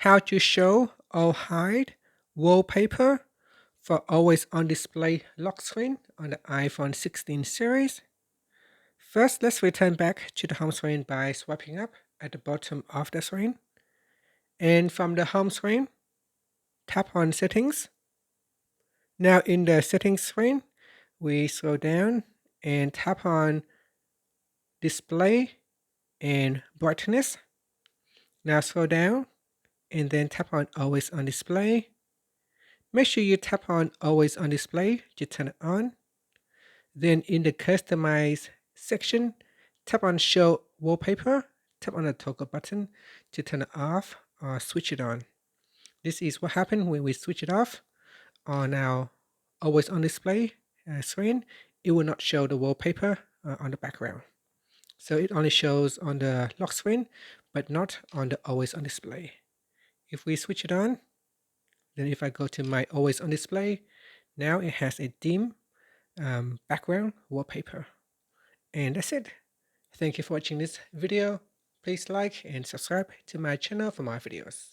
how to show or hide wallpaper for always on display lock screen on the iPhone 16 series. First, let's return back to the home screen by swiping up at the bottom of the screen. And from the home screen, tap on settings. Now in the settings screen, we scroll down and tap on display and brightness. Now scroll down and then tap on always on display. Make sure you tap on always on display to turn it on. Then in the customize section, tap on show wallpaper. Tap on the toggle button to turn it off or switch it on. This is what happens when we switch it off on our always on display screen. It will not show the wallpaper on the background. So it only shows on the lock screen, but not on the always on display. If we switch it on, then if I go to my always on display, now it has a dim background wallpaper. And that's it. Thank you for watching this video. Please like and subscribe to my channel for more videos.